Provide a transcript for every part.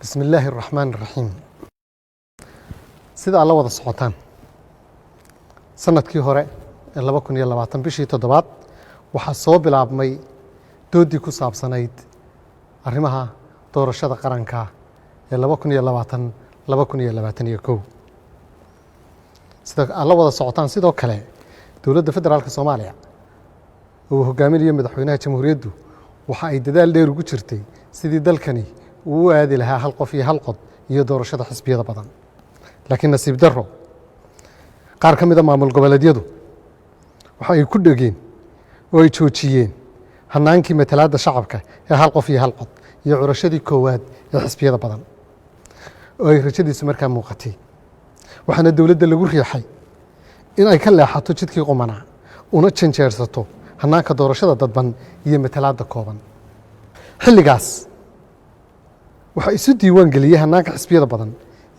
بسم الله الرحمن الرحيم sida alla wada socotaan sanadkii hore ee 2020 bishii 7 waxaa soo bilaabmay doodii ku saabsanayd arrimaha doorashada qaranka ee 2021 sida alla wada socotaan sidoo kale dowladda federaalka Soomaaliya oo hogaaminaya madaxweynaha jamhuuriyaddu waxa ay dadaal dheer ugu jirtay sidii dalkani uu aadi lahaa hal qof iyo hal qod iyo doorashada xisbiyada badan laakiin nasiib darro qaar ka mid ah maamul goboleedyadu waxa ay ku dhageen oo ay joojiyeen hanaankii matalaadda shacabka ee hal qof iyo hal qod iyo curashadii koowaad ee xisbiyada badan oo ay rajadiisu markaa muuqatay waxaana dowladda lagu riixay in ay ka leexato jidkii qumanaa una janjeersato hanaanka doorashada dadban iyo matalaadda kooban xilligaas waxa isu diiwaan geliyay hanaanka xisbiyada badan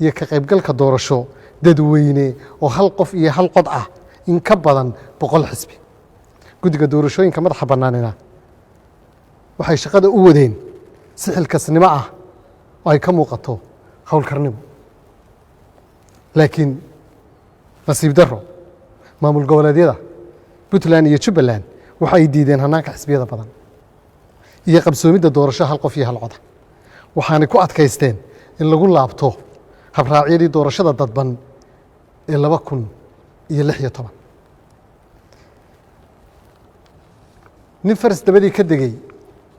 iyo ka qaybgalka doorasho dadweyne oo hal qof iyo hal qod ah in ka badan 100 xisbi guddiga doorashooyinka madaxa bannaanina waxay shaqada u wadeen si xilkasnimo ah oo ay ka muuqato howlkarnimo laakiin nasiib darro maamul goboleedyada Puntland iyo Jubbaland waxa ay diideen hanaanka xisbiyada badan iyo qabsoomidda doorasho hal qof iyo hal cod waxaanay ku adkaysteen in lagu laabto habraacyadii doorashada dadban ee 2016 nin faras dabadii ka degay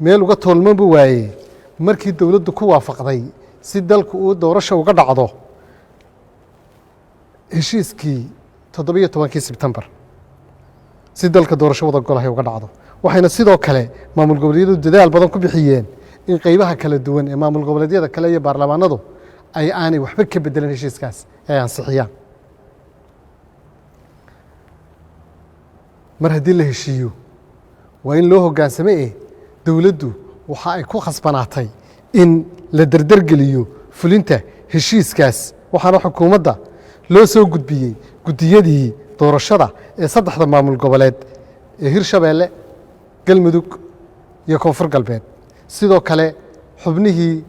meel uga toolman buu waayey markii dowladdu ku waafaqday si dalku uu doorasho uga dhacdo heshiiskii 17 Sebtembar si dalka doorasho wada golahay uga dhacdo waxayna sidoo kale maamul goboleedyadu dadaal badan ku bixiyeen in qaybaha kala duwan ee maamul goboleedyada kale iyo baarlamaanadu ay aanay waxba ka bedelan heshiiskaas ay ansixiyaan mar haddii la heshiiyo waa in loo hoggaansamay dowladdu waxa ay ku khasbanaatay in la dardargeliyo fulinta heshiiskaas waxaana xukuumadda loo soo gudbiyey guddiyadii doorashada ee saddexda maamul goboleed ee Hirshabeelle Galmudug iyo Koonfur Galbeed sidoo kale xubnihii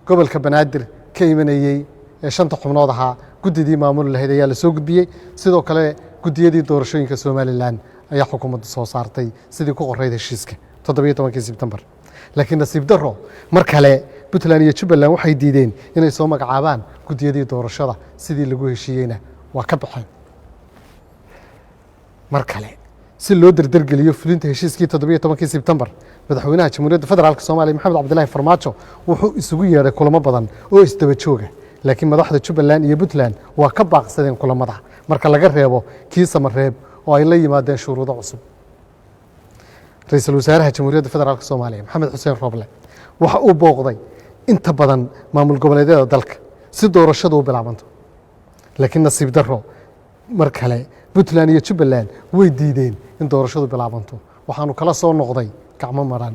gobolka Banaadir ka imanayay ee 5 xubnood ahaa guddidii maamul lahayd ayaa la soo gudbiyey sidoo kale guddiyadii doorashooyinka Soomaaliland ayaa xukuumadda soo saartay sidii ku qorayd heshiiska 17 Sebtembar laakiin nasiib darro mar kale Puntland iyo Jubbaland waxay diideen inay soo magacaabaan guddiyadii doorashada sidii lagu heshiiyeyna waa ka baxeen mar kale si loo dardargeliyo fulinta heshiiskii 17 Sebtembar madaxweynaha jamhuuriyadda federaalka Soomaaliya Maxamed Cabdullaahi Farmaajo wuxuu isugu yeeray kulamo badan oo isdaba jooga laakiin madaxda Jubbaland iyo Puntland waa ka baaqsadeen kulamada marka laga reebo kii Samareeb oo ay la yimaadeen shuruudo cusub ra'iisul wasaaraha jamhuuriyadda federaalka Soomaaliya Maxamed Xuseen Roble waxa uu booqday inta badan maamul goboleedyada dalka si doorashadu u bilaabanto laakiin nasiib darro mar kale Puntland iyo Jubbaland way diideen in doorashadu bilaabanto waxaanu kala soo noqday gacmo maran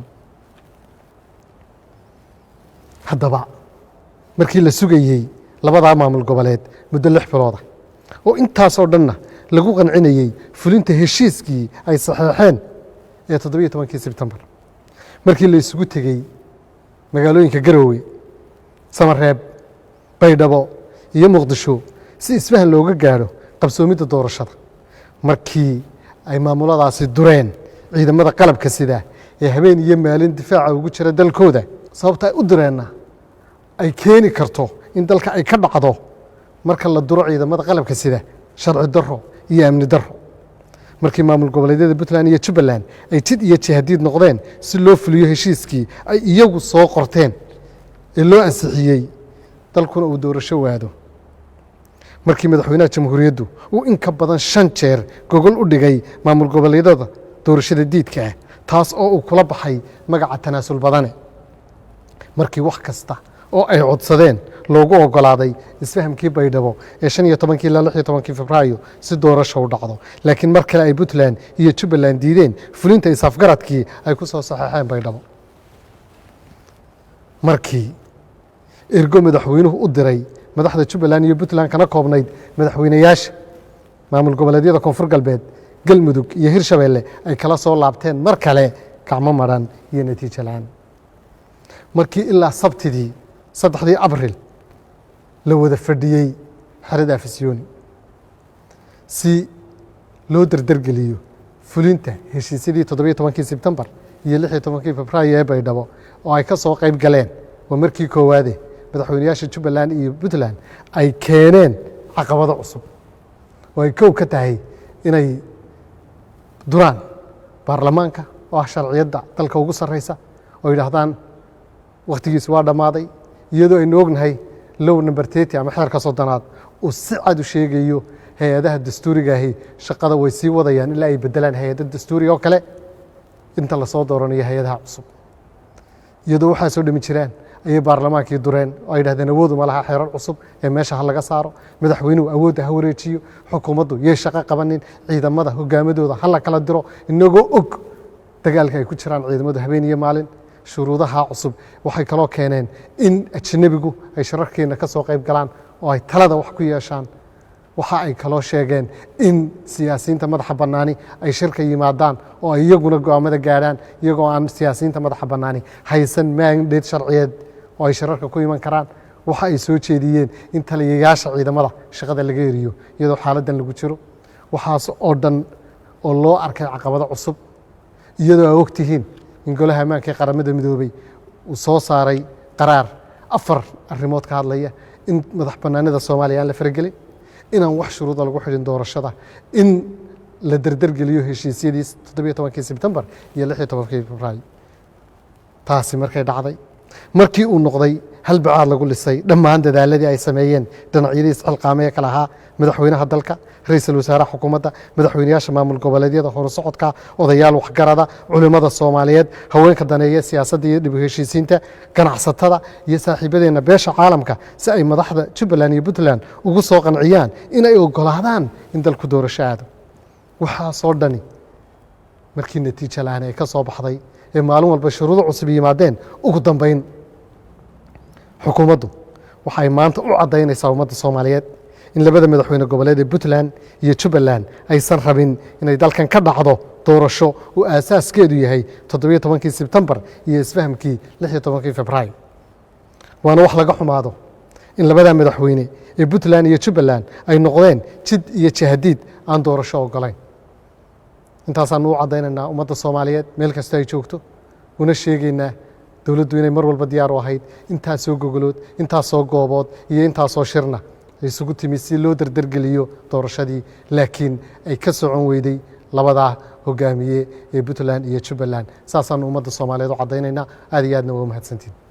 haddaba markii la sugayay labada maamul goboleed muddo 6 bilood oo intaas oo dhanna lagu qancinayay fulinta heshiiskii ay saxeexeen ee 17 Sebtembar markii la isugu tagay magaalooyinka Garowe Samareeb Baydhabo iyo Muqdisho si isfahan looga gaaro qabsoomidda doorashada markii ay maamuladaasi dureen ciidamada qalabka sida ee habeen iyo maalin difaaca ugu jira dalkooda sababta ay u dureenna ay keeni karto in dalka ay ka dhacdo marka la duro ciidamada qalabka sida sharci darro iyo amni darro markii maamul goboleedyada Puntland iyo Jubbaland ay jid iyo jihadiid noqdeen si loo fuliyo heshiiskii ay iyagu soo qorteen ee loo ansixiyey dalkuna uu doorasho waado markii madaxweynaha jamhuuriyaddu uu in ka badan 5 jeer gogol u dhigay maamul goboleedyada doorashada diidka ah taas oo uu kula baxay magaca tanaasul badane markii wax kasta oo ay codsadeen loogu ogolaaday isfahamkii Baydhabo ee 15 ilaa 16 Febraayo si doorasho u dhacdo laakiin mar kale ay Puntland iyo Jubbaland diideen fulinta isafgaradkii ay ku soo saxeexeen Baydhabo markii ergo madaxweynuhu u diray madaxda Jubbaland iyo Puntland kana koobnayd madaxweynayaasha maamul goboleedyada Koonfur Galbeed Galmudug iyo Hirshabeelle ay kala soo laabteen mar kale gacmo maran iyo natiijo la'aan markii ilaa sabtidii saddexdii abril la wada fadhiyey xerada afisyooni si loo dardargeliyo fulinta heshiisyadii 17 sebtembar iyo 16 febraayo ee Baydhabo oo ay ka soo qayb galeen waa markii koowaade madaxweynayaasha Jubbaland iyo Puntland ay keeneen caqabado cusub oo ay kow ka tahay inay duraan baarlamaanka oo sharciyada dalka ugu sareysa oo yiraahdaan waqtigiisa waa dhamaaday iyadoo aynu ognahay low number 30 ama xeerka soddanaad uu si cad u sheegayo hay'adaha dastuuriga ahi shaqada way sii wadayaan ilaa ay bedelaan hay'adaha dastuuriga oo kale inta la soo dooranayo hay'adaha cusub iyadoo waxa soo dhimi jiraan ayay baarlamaankii dureen oo ay yiraahdeen awood uma laha xeerar cusub ee meesha laga saaro madaxweynuhu awoodda ha wareejiyo xukuumaddu yey shaqo qabanin ciidamada hogaamadooda hala kala diro inagoo og dagaalka ay ku jiraan ciidamadu habeen iyo maalin shuruudaha cusub waxay kaloo keeneen in ajnabigu ay shirarkeena ka soo qayb galaan oo ay talada wax ku yeeshaan waxa ay kaloo sheegeen in siyaasiyiinta madaxa bannaani ay shirka yimaadaan oo ay iyaguna go'aamada gaaraan iyagoo aan siyaasiyiinta madaxa bannaani haysan mandate sharciyeed oo ay shirarka ku iman karaan waxa ay soo jeediyeen in taliyayaasha ciidamada shaqada laga eriyo iyadoo xaaladdan lagu jiro waxaas oo dhan oo loo arkay caqabado cusub iyadoo ay ogtihiin in golaha ammaanka ee qaramada midoobay uu soo saaray qaraar 4 arrimood ka hadlaya in madax bannaanida Soomaaliya aan la faragelin inaan wax shuruudo lagu xidhin doorashada in la dardargeliyo heshiisyadii 17 Sebtembar iyo 16 Febraayo taasi markay dhacday markii uu noqday hal bacaad lagu lisay dhammaan dadaaladii ay sameeyeen dhinacyadii isxilqaamaya kala ahaa madaxweynaha dalka ra'iisul wasaaraha xukuumadda madaxweynayaasha maamul goboleedyada horusocodka odayaal waxgarada culimada Soomaaliyeed haweenka daneeya siyaasadda iyo dib u heshiisiinta ganacsatada iyo saaxiibadeena beesha caalamka si ay madaxda Jubbaland iyo Puntland ugu soo qanciyaan in ay ogolaadaan in dalku doorasho aado waxa soo dhani markii natiijo la'aan ay ka soo baxday ee maalin walba shuruudo cusub yimaadeen ugu dambeyn xukuumaddu waxay maanta u cadaynaysaa ummadda Soomaaliyeed in labada madaxweyne goboleed ee Puntland iyo Jubbaland aysan rabin inay dalkan ka dhacdo doorasho uu asaaskeedu yahay 17 Sebtembar iyo isfahamkii 16 Febraayo waana wax laga xumaado in labada madaxweyne ee Puntland iyo Jubbaland ay noqdeen jid iyo jahadiid aan doorasho ogolayn intaasaan u cadaynaynaa ummadda Soomaaliyeed meel kasta ay joogto una sheegaynaa dawladdu inay mar walba diyaar u ahayd intaas soo gogolood intaas soo goobood iyo intaas soo shirna ay isugu timi si loo dardargeliyo doorashadii laakiin ay ka socon weyday labada hogaamiye ee Puntland iyo Jubbaland saasaan ummadda Soomaaliyeed u cadaynaynaa aad iyo aadna waa mahadsantiin